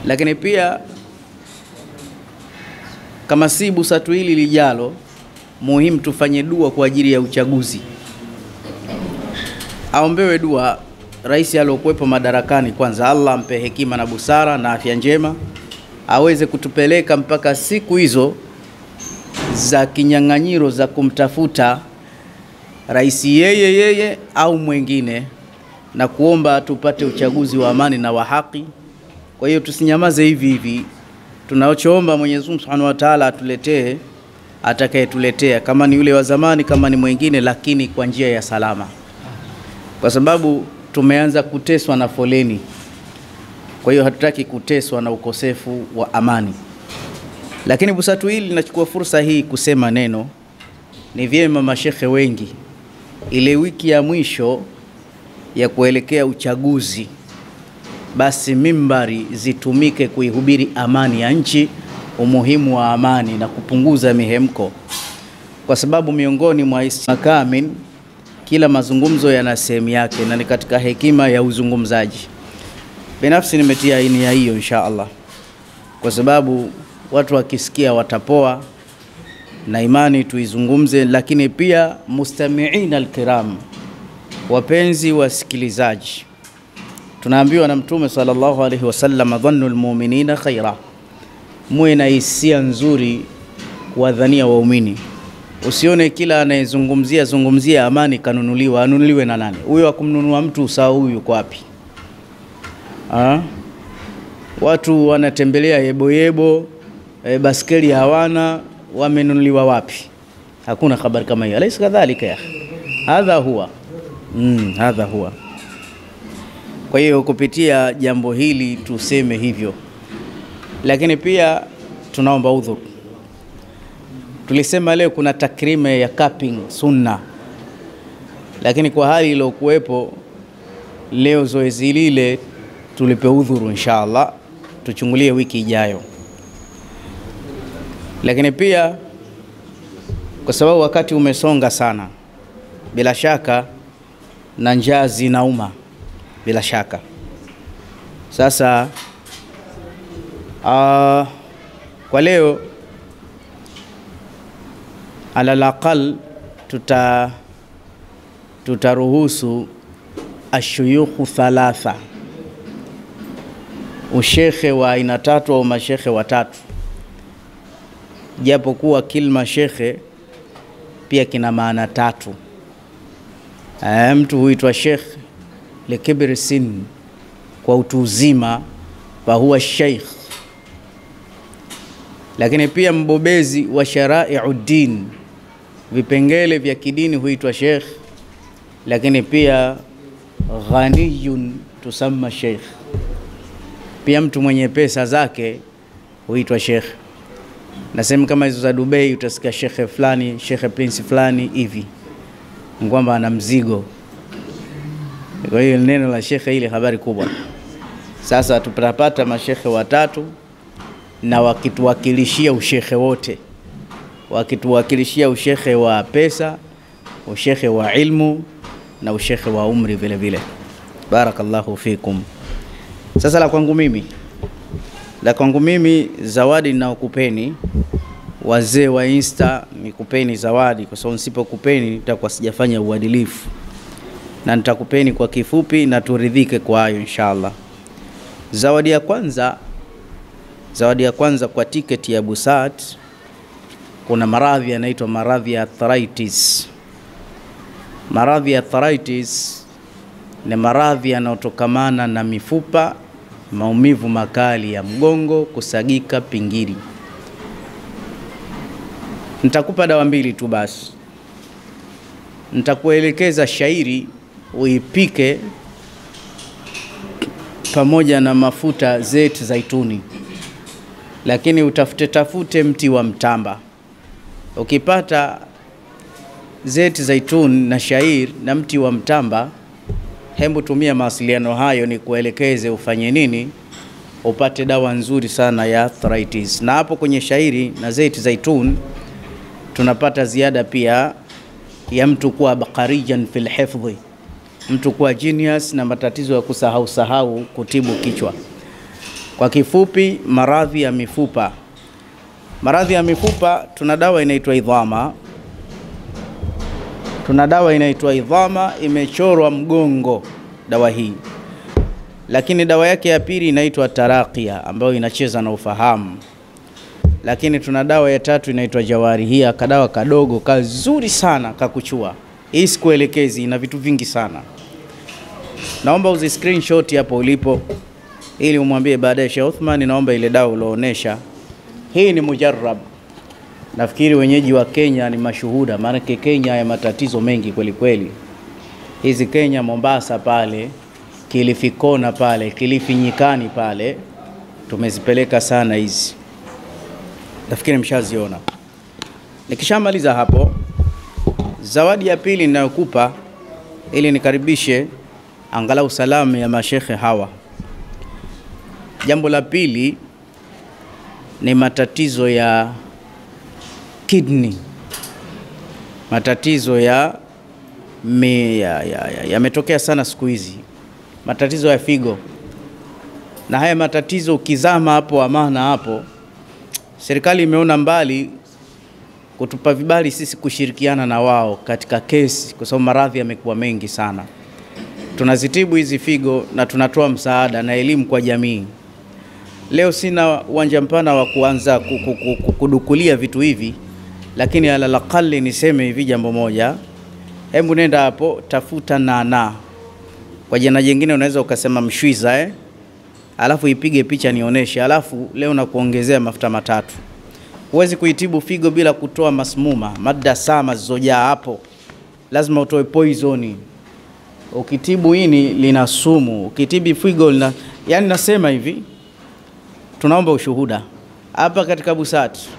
Lakini pia kama si busatu hili lijalo, muhimu tufanye dua kwa ajili ya uchaguzi. Aombewe dua rais aliyokuwepo madarakani, kwanza Allah ampe hekima na busara na afya njema, aweze kutupeleka mpaka siku hizo za kinyang'anyiro za kumtafuta rais yeye au mwingine, na kuomba tupate uchaguzi wa amani na wa haki. Kwa hiyo tusinyamaze hivi hivi. Tunaochoomba Mwenyezi Mungu Subhanahu wa Ta'ala atuletee atakayetuletea, kama ni yule wa zamani, kama ni mwingine, lakini kwa njia ya salama, kwa sababu tumeanza kuteswa na foleni. Kwa hiyo hatutaki kuteswa na ukosefu wa amani. Lakini busatu hili linachukua fursa hii kusema neno, ni vyema mashekhe wengi ile wiki ya mwisho ya kuelekea uchaguzi, basi mimbari zitumike kuihubiri amani ya nchi, umuhimu wa amani na kupunguza mihemko, kwa sababu miongoni mwa makamin kila mazungumzo yana sehemu yake, na ni katika hekima ya uzungumzaji. Binafsi nimetia nia hiyo insha Allah, kwa sababu watu wakisikia watapoa, na imani tuizungumze. Lakini pia mustami'ina alkiram, wapenzi wasikilizaji, tunaambiwa na Mtume sallallahu alaihi wasallam, dhannul mu'minina khaira, muwe na hisia nzuri kuwadhania waumini. Usione kila anayezungumzia amani kanunuliwa. Anunuliwe na nani? Huyo akumnunua mtu sawa, huyu yuko wapi? Watu wanatembelea yebo, baskeli hawana, wamenunuliwa wapi? Hakuna habari kama hiyo. Alaysa kadhalika ya hadha huwa hadha huwa. Kwa hiyo kupitia jambo hili tuseme hivyo. Lakini pia tunaomba udhuru. Tulisema leo kuna takrime ya capping sunna, lakini kwa hali iliyokuwepo leo zoezi lile tulipe udhuru inshallah, tuchungulie wiki ijayo. Lakini pia kwa sababu wakati umesonga sana, bila shaka na njaa zinauma bila shaka. Sasa kwa leo ala aqal tutaruhusu ashuyukhu thalatha, ushekhe wa aina tatu au mashekhe watatu, japo kuwa kilma shekhe pia kina maana tatu. Mtu huitwa shekh likibri sin, kwa utu uzima, fa huwa sheikh. Lakini pia mbobezi wa shara'i'uddin, vipengele vya kidini, huitwa sheikh. Lakini pia ghaniyun tusamma sheikh, pia mtu mwenye pesa zake huitwa sheikh. Na sehemu kama hizo za Dubai utasikia shekhe fulani, shekhe prince fulani hivi, ngwamba ana mzigo. Kwa hiyo neno la shekhe ile habari kubwa. Sasa tutapata mashekhe watatu, na wakituwakilishia ushekhe wote, wakituwakilishia ushekhe wa pesa, ushekhe wa ilmu, na ushekhe wa umri vile vile. Barakallahu fikum. Sasa la kwangu mimi zawadi ninayokupeni, wazee wa Insta, nikupeni zawadi, kwa sababu nisipokupeni nitakuwa sijafanya uadilifu, na nitakupeni kwa kifupi na turidhike kwa hayo inshallah. Zawadi ya kwanza kwa tiketi ya Busat, kuna maradhi yanaitwa maradhi ya arthritis. Maradhi ya arthritis ni maradhi yanayotokamana na mifupa, maumivu makali ya mgongo, kusagika pingili. Nitakupa dawa mbili tu basi. Nitakuelekeza shairi uipike pamoja na mafuta zeti zaituni, lakini tafute mti wa mtamba. Ukipata zeti zaituni na shairi na mti wa mtamba, hebu tumia mawasiliano hayo ni kuelekeze ufanye nini upate dawa nzuri sana ya arthritis. Na hapo kwenye shairi na zeti zaituni tunapata ziada pia ya mtu kuwa bakarijan fil hifdhi, mtu kuwa genius na matatizo ya kusahau kutibu kichwa. Kwa kifupi, maradhi ya mifupa. Maradhi ya mifupa tuna dawa inaitwa idhama. Imechorwa mgongo dawa hii. Lakini dawa yake ya pili inaitwa tarakia ambayo inacheza na ufahamu. Lakini tuna dawa ya tatu inaitwa jawarihia, kadawa kadogo kazuri sana kakuchua. Hii sikuelekezi, ina vitu vingi sana. Naomba uzi screenshot hapo ulipo ili umwambie baadaye Sheikh Uthman, naomba ile dawa uloonesha. Hii ni mujarrab. Nafikiri wenyeji wa Kenya ni mashuhuda, maana Kenya ya matatizo mengi kweli kweli. Hizi Kenya, Mombasa pale, Kilifi Kona pale, Kilifi Nyikani pale, tumezipeleka sana hizi. Nafikiri mshaziona. Nikishamaliza hapo, zawadi ya pili ninayokupa ili nikaribishe angalau salamu ya mashekhe hawa. Jambo la pili ni matatizo ya kidney. Matatizo yametokea sana siku hizi. Matatizo ya figo. Na haya matatizo ukizama hapo amana hapo, serikali imeona mbali kutupa vibali sisi kushirikiana na wao katika kesi, kwa sababu maradhi yamekuwa mengi sana. Tunazitibu hizi figo na tunatoa msaada na elimu kwa jamii. Leo sina uwanja mpana wa kuanza kudukulia vitu hivi, lakini alalaqali niseme hivi jambo moja. Hebu nenda hapo, tafuta nana. Kwa jina jingine unaweza ukasema mshwiza, alafu ipige picha nioneshe, alafu leo na kuongezea mafuta matatu. Huwezi kuitibu figo bila kutoa masmuma, mada sama zilizojaa hapo. Lazima utoe poisoni. Ukitibu ini lina sumu, ukitibu figo lina, yani nasema hivi, tunaomba ushuhuda hapa katika Busati.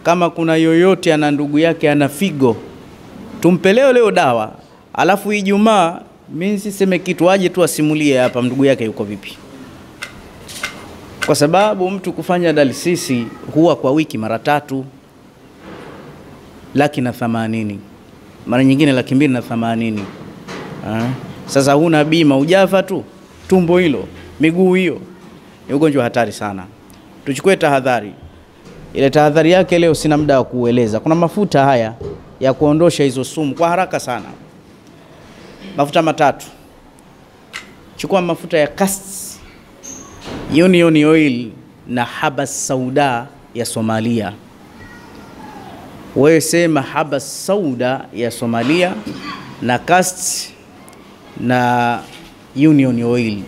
Kama kuna yoyote ana ndugu yake ana figo, tumpeleo leo dawa, alafu Ijumaa mimi siseme kitu, aje tu asimulie hapa ndugu yake yuko vipi. Kwa sababu mtu kufanya dialysis huwa kwa wiki mara 3, 180,000. Mara nyingine 280,000. Sasa huna bima, ujafa tu tumbo hilo, miguu hiyo. Ni ugonjwa hatari sana. Tuchukue tahadhari. Ile tahadhari yake leo sina muda wa kueleza. Kuna mafuta haya ya kuondosha hizo sumu kwa haraka sana. Mafuta matatu. Chukua mafuta ya Castor, Union Oil na Habas Sauda ya Somalia. Wewe sema Habas Sauda ya Somalia na Castor na Union Oil.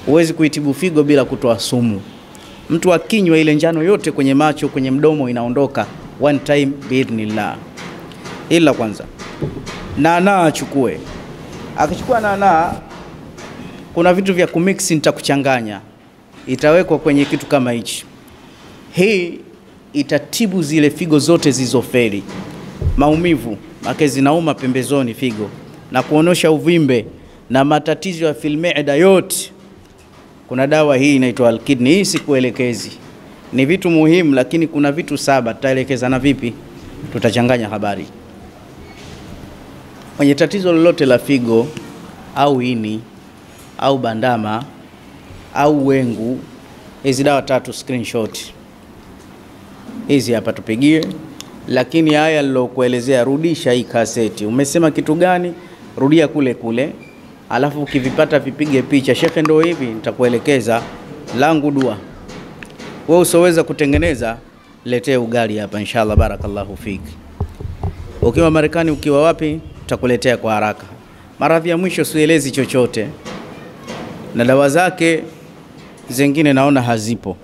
Huwezi kuitibu figo bila kutoa sumu. Mtu akinywa ile njano yote kwenye macho, kwenye mdomo inaondoka one time biidhnillah. Ila kwanza nana achukue. Akichukua nana, kuna vitu vya kumix nitakuchanganya. Itawekwa kwenye kitu kama hichi. Hii itatibu zile figo zote zilizofeli. Maumivu, makezi nauma pembezoni figo, na kuonosha uvimbe na matatizo ya filmeda yote. Kuna dawa hii inaitwa Al-Kidney. Hii sikuelekezi. Ni vitu muhimu, lakini kuna vitu 7 tutaelekezana vipi? Tutachanganya habari. Kwenye tatizo lolote la figo au ini au bandama au wengu, hizi dawa 3 screenshot. Hizi hapa tupigie. Lakini haya nilokuelezea, rudisha hii kaseti. Umesema kitu gani? Rudia kule kule. Alafu ukivipata vipige picha. Shekhe ndio hivi, nitakuelekeza langu dua. Wewe usoweza kutengeneza, letee ugali hapa inshallah, barakallahu fiki. Ukiwa Marekani, ukiwa wapi, tutakuletea kwa haraka. Maradhi ya mwisho sielezi chochote. Na dawa zake zingine naona hazipo.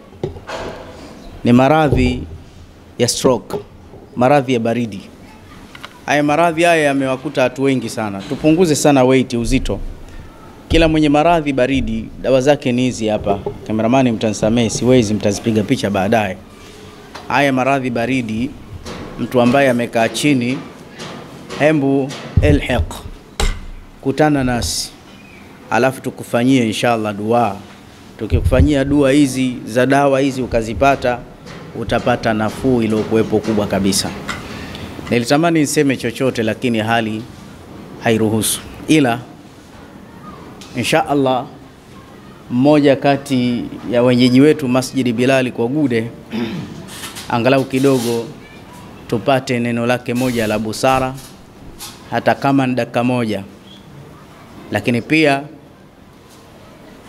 Ni maradhi ya stroke, maradhi ya baridi. Haya maradhi haya yamewakuta watu wengi sana. Tupunguze sana weight, uzito. Kila mwenye maradhi baridi, dawa zake ni hizi hapa. Kameramani mtanisamee, siwezi, mtazipiga picha baadaye. Haya maradhi baridi, mtu ambaye amekaa chini, hembu elhiq, kutana nasi, alafu tukufanyie inshallah dua. Tukikufanyia dua hizi za dawa hizi ukazipata, utapata nafuu iliyokuwepo kubwa kabisa. Nilitamani niseme chochote lakini hali hairuhusu. Ila inshallah mmoja kati ya wenyeji wetu Masjidi Bilali kwa Gude, angalau kidogo tupate neno lake moja la busara, hata kama ni dakika moja. Lakini pia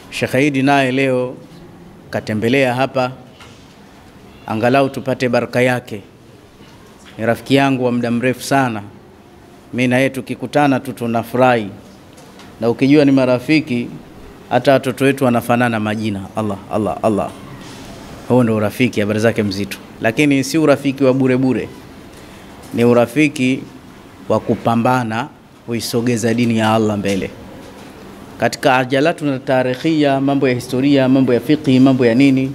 Sheikh Idi naye leo katembelea hapa, angalau tupate baraka yake. Ni rafiki yangu wa muda mrefu sana, mimi na yeye tukikutana tu tunafurahi, na ukijua ni marafiki hata watoto wetu wanafanana majina. Allah. Huo ndio urafiki, habari zake mzito. Lakini si urafiki wa bure bure, ni urafiki wa kupambana kuisogeza dini ya Allah mbele. Katika ajalatu na tarikhia, mambo ya historia, mambo ya fiqh, mambo ya nini,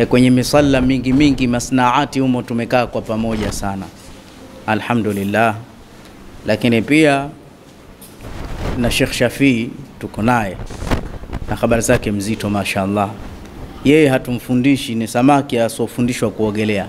kwenye misalla mingi masnaati humo tumekaa kwa pamoja sana, alhamdulillah. Lakini pia na Sheikh Shafii tuko naye na habari zake mzito, mashaallah. Yeye hatumfundishi, ni samaki asofundishwa kuogelea.